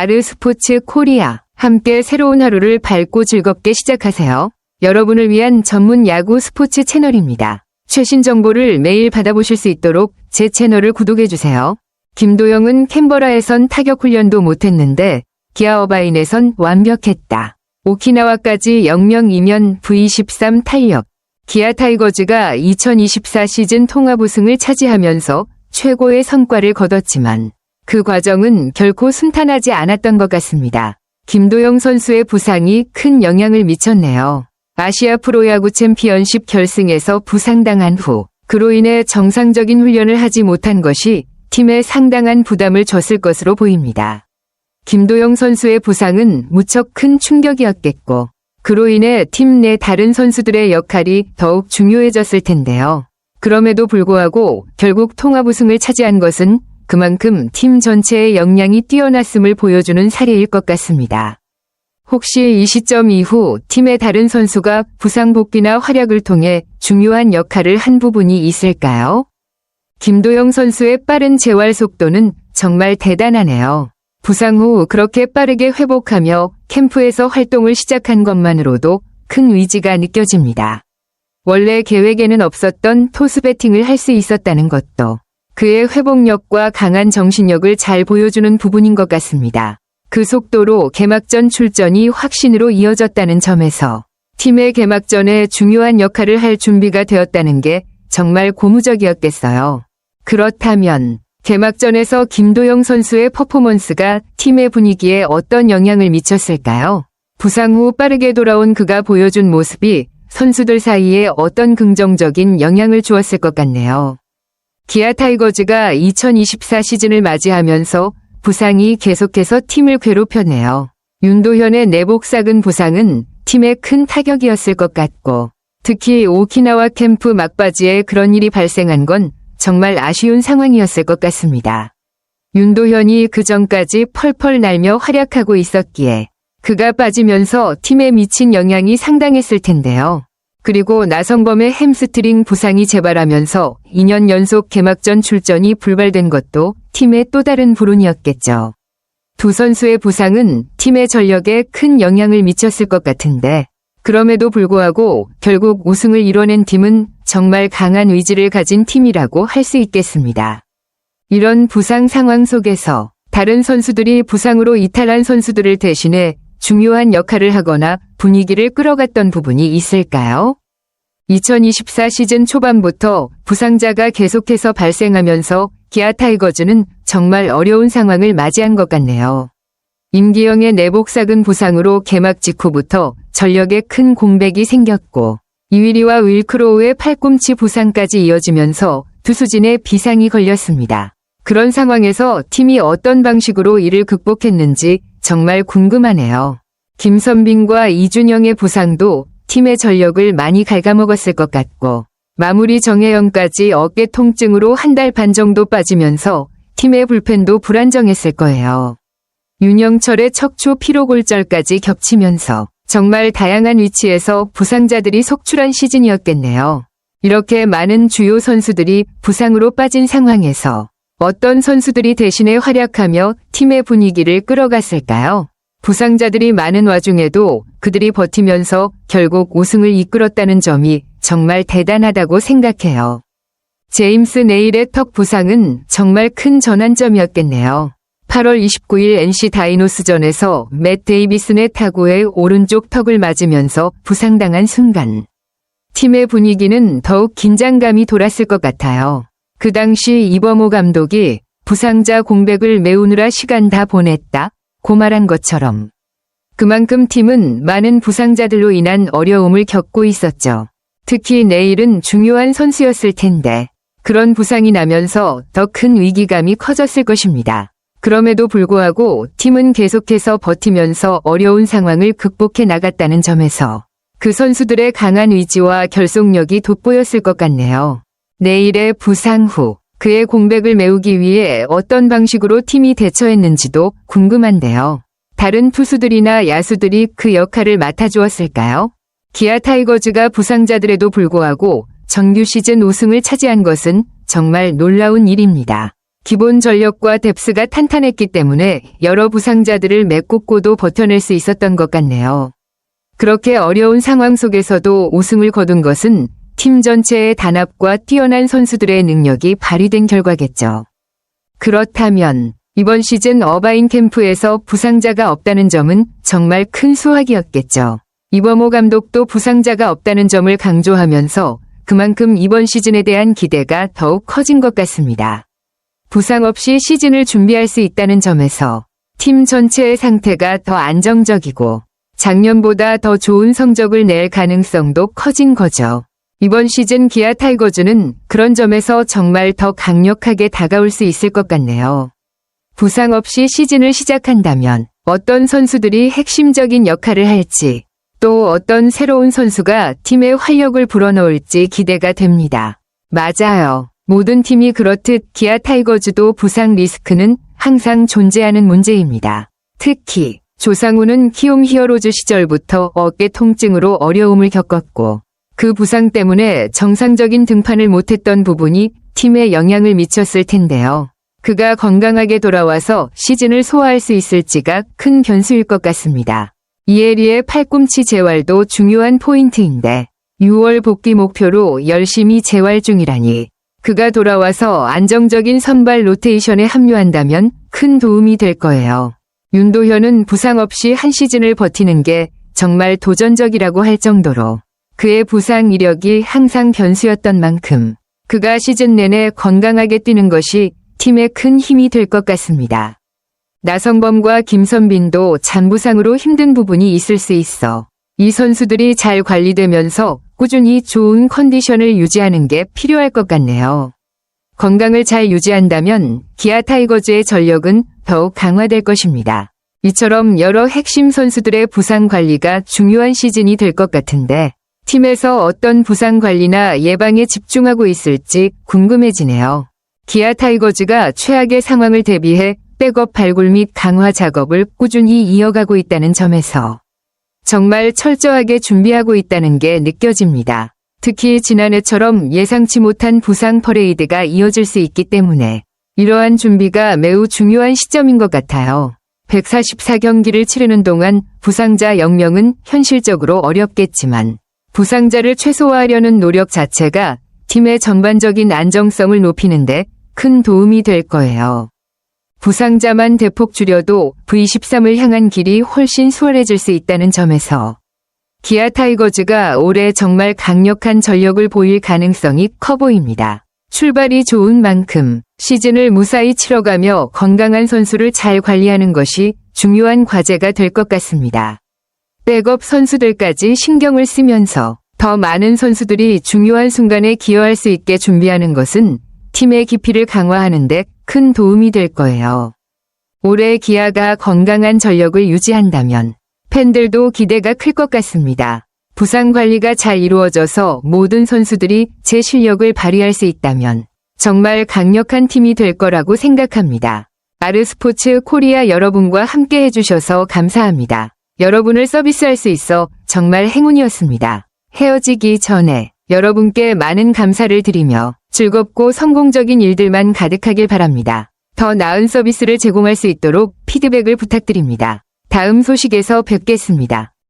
아르스포츠 코리아. 함께 새로운 하루를 밝고 즐겁게 시작하세요. 여러분을 위한 전문 야구 스포츠 채널입니다. 최신 정보를 매일 받아보실 수 있도록 제 채널을 구독해주세요. 김도영은 캔버라에선 타격 훈련도 못했는데 기아 어바인에선 완벽했다. 오키나와까지 0명2면 V13 탄력. 기아 타이거즈가 2024 시즌 통합 우승을 차지하면서 최고의 성과를 거뒀지만 그 과정은 결코 순탄하지 않았던 것 같습니다. 김도영 선수의 부상이 큰 영향을 미쳤네요. 아시아 프로야구 챔피언십 결승에서 부상당한 후 그로 인해 정상적인 훈련을 하지 못한 것이 팀에 상당한 부담을 줬을 것으로 보입니다. 김도영 선수의 부상은 무척 큰 충격이었겠고 그로 인해 팀 내 다른 선수들의 역할이 더욱 중요해졌을 텐데요. 그럼에도 불구하고 결국 통합 우승을 차지한 것은 그만큼 팀 전체의 역량이 뛰어났음을 보여주는 사례일 것 같습니다. 혹시 이 시점 이후 팀의 다른 선수가 부상 복귀나 활약을 통해 중요한 역할을 한 부분이 있을까요? 김도영 선수의 빠른 재활 속도는 정말 대단하네요. 부상 후 그렇게 빠르게 회복하며 캠프에서 활동을 시작한 것만으로도 큰 의지가 느껴집니다. 원래 계획에는 없었던 토스 배팅을 할 수 있었다는 것도 그의 회복력과 강한 정신력을 잘 보여주는 부분인 것 같습니다. 그 속도로 개막전 출전이 확신으로 이어졌다는 점에서 팀의 개막전에 중요한 역할을 할 준비가 되었다는 게 정말 고무적이었겠어요. 그렇다면 개막전에서 김도영 선수의 퍼포먼스가 팀의 분위기에 어떤 영향을 미쳤을까요? 부상 후 빠르게 돌아온 그가 보여준 모습이 선수들 사이에 어떤 긍정적인 영향을 주었을 것 같네요. 기아 타이거즈가 2024 시즌을 맞이하면서 부상이 계속해서 팀을 괴롭혔네요. 윤도현의 내복 삭은 부상은 팀에 큰 타격이었을 것 같고 특히 오키나와 캠프 막바지에 그런 일이 발생한 건 정말 아쉬운 상황이었을 것 같습니다. 윤도현이 그 전까지 펄펄 날며 활약하고 있었기에 그가 빠지면서 팀에 미친 영향이 상당했을 텐데요. 그리고 나성범의 햄스트링 부상이 재발하면서 2년 연속 개막전 출전이 불발된 것도 팀의 또 다른 불운이었겠죠. 두 선수의 부상은 팀의 전력에 큰 영향을 미쳤을 것 같은데 그럼에도 불구하고 결국 우승을 이뤄낸 팀은 정말 강한 의지를 가진 팀이라고 할 수 있겠습니다. 이런 부상 상황 속에서 다른 선수들이 부상으로 이탈한 선수들을 대신해 중요한 역할을 하거나 분위기를 끌어갔던 부분이 있을까요? 2024 시즌 초반부터 부상자가 계속해서 발생하면서 기아 타이거즈는 정말 어려운 상황을 맞이한 것 같네요. 임기영의 내복 삭은 부상으로 개막 직후부터 전력에 큰 공백이 생겼고 이위리와 윌크로우의 팔꿈치 부상까지 이어지면서 투수진에 비상이 걸렸습니다. 그런 상황에서 팀이 어떤 방식으로 이를 극복했는지 정말 궁금하네요. 김선빈과 이준영의 부상도 팀의 전력을 많이 갉아먹었을 것 같고 마무리 정혜영까지 어깨 통증으로 한 달 반 정도 빠지면서 팀의 불펜도 불안정했을 거예요. 윤영철의 척추 피로골절까지 겹치면서 정말 다양한 위치에서 부상자들이 속출한 시즌이었겠네요. 이렇게 많은 주요 선수들이 부상으로 빠진 상황에서 어떤 선수들이 대신에 활약하며 팀의 분위기를 끌어갔을까요? 부상자들이 많은 와중에도 그들이 버티면서 결국 우승을 이끌었다는 점이 정말 대단하다고 생각해요. 제임스 네일의 턱 부상은 정말 큰 전환점이었겠네요. 8월 29일 NC 다이노스전에서 맷 데이비슨의 타구에 오른쪽 턱을 맞으면서 부상당한 순간 팀의 분위기는 더욱 긴장감이 돌았을 것 같아요. 그 당시 이범호 감독이 부상자 공백을 메우느라 시간 다 보냈다 고 말한 것처럼 그만큼 팀은 많은 부상자들로 인한 어려움을 겪고 있었죠. 특히 네일은 중요한 선수였을 텐데 그런 부상이 나면서 더 큰 위기감이 커졌을 것입니다. 그럼에도 불구하고 팀은 계속해서 버티면서 어려운 상황을 극복해 나갔다는 점에서 그 선수들의 강한 의지와 결속력이 돋보였을 것 같네요. 네일의 부상 후 그의 공백을 메우기 위해 어떤 방식으로 팀이 대처했는지도 궁금한데요. 다른 투수들이나 야수들이 그 역할을 맡아주었을까요? 기아 타이거즈가 부상자들에도 불구하고 정규 시즌 우승을 차지한 것은 정말 놀라운 일입니다. 기본 전력과 뎁스가 탄탄했기 때문에 여러 부상자들을 메꾸고도 버텨낼 수 있었던 것 같네요. 그렇게 어려운 상황 속에서도 우승을 거둔 것은 팀 전체의 단합과 뛰어난 선수들의 능력이 발휘된 결과겠죠. 그렇다면 이번 시즌 어바인 캠프에서 부상자가 없다는 점은 정말 큰 수확이었겠죠. 이범호 감독도 부상자가 없다는 점을 강조하면서 그만큼 이번 시즌에 대한 기대가 더욱 커진 것 같습니다. 부상 없이 시즌을 준비할 수 있다는 점에서 팀 전체의 상태가 더 안정적이고 작년보다 더 좋은 성적을 낼 가능성도 커진 거죠. 이번 시즌 기아 타이거즈는 그런 점에서 정말 더 강력하게 다가올 수 있을 것 같네요. 부상 없이 시즌을 시작한다면 어떤 선수들이 핵심적인 역할을 할지 또 어떤 새로운 선수가 팀에 활력을 불어넣을지 기대가 됩니다. 맞아요. 모든 팀이 그렇듯 기아 타이거즈도 부상 리스크는 항상 존재하는 문제입니다. 특히 조상우는 키움 히어로즈 시절부터 어깨 통증으로 어려움을 겪었고 그 부상 때문에 정상적인 등판을 못했던 부분이 팀에 영향을 미쳤을 텐데요. 그가 건강하게 돌아와서 시즌을 소화할 수 있을지가 큰 변수일 것 같습니다. 이혜리의 팔꿈치 재활도 중요한 포인트인데 6월 복귀 목표로 열심히 재활 중이라니 그가 돌아와서 안정적인 선발 로테이션에 합류한다면 큰 도움이 될 거예요. 윤도현은 부상 없이 한 시즌을 버티는 게 정말 도전적이라고 할 정도로 그의 부상 이력이 항상 변수였던 만큼 그가 시즌 내내 건강하게 뛰는 것이 팀에 큰 힘이 될 것 같습니다. 나성범과 김선빈도 잔부상으로 힘든 부분이 있을 수 있어 이 선수들이 잘 관리되면서 꾸준히 좋은 컨디션을 유지하는 게 필요할 것 같네요. 건강을 잘 유지한다면 기아 타이거즈의 전력은 더욱 강화될 것입니다. 이처럼 여러 핵심 선수들의 부상 관리가 중요한 시즌이 될 것 같은데 팀에서 어떤 부상 관리나 예방에 집중하고 있을지 궁금해지네요. 기아 타이거즈가 최악의 상황을 대비해 백업 발굴 및 강화 작업을 꾸준히 이어가고 있다는 점에서 정말 철저하게 준비하고 있다는 게 느껴집니다. 특히 지난해처럼 예상치 못한 부상 퍼레이드가 이어질 수 있기 때문에 이러한 준비가 매우 중요한 시점인 것 같아요. 144경기를 치르는 동안 부상자 0명은 현실적으로 어렵겠지만 부상자를 최소화하려는 노력 자체가 팀의 전반적인 안정성을 높이는데 큰 도움이 될 거예요. 부상자만 대폭 줄여도 V13을 향한 길이 훨씬 수월해질 수 있다는 점에서 기아 타이거즈가 올해 정말 강력한 전력을 보일 가능성이 커 보입니다. 출발이 좋은 만큼 시즌을 무사히 치러가며 건강한 선수를 잘 관리하는 것이 중요한 과제가 될 것 같습니다. 백업 선수들까지 신경을 쓰면서 더 많은 선수들이 중요한 순간에 기여할 수 있게 준비하는 것은 팀의 깊이를 강화하는 데 큰 도움이 될 거예요. 올해 기아가 건강한 전력을 유지한다면 팬들도 기대가 클 것 같습니다. 부상 관리가 잘 이루어져서 모든 선수들이 제 실력을 발휘할 수 있다면 정말 강력한 팀이 될 거라고 생각합니다. 아르스포츠 코리아 여러분과 함께 해주셔서 감사합니다. 여러분을 서비스할 수 있어 정말 행운이었습니다. 헤어지기 전에 여러분께 많은 감사를 드리며 즐겁고 성공적인 일들만 가득하길 바랍니다. 더 나은 서비스를 제공할 수 있도록 피드백을 부탁드립니다. 다음 소식에서 뵙겠습니다.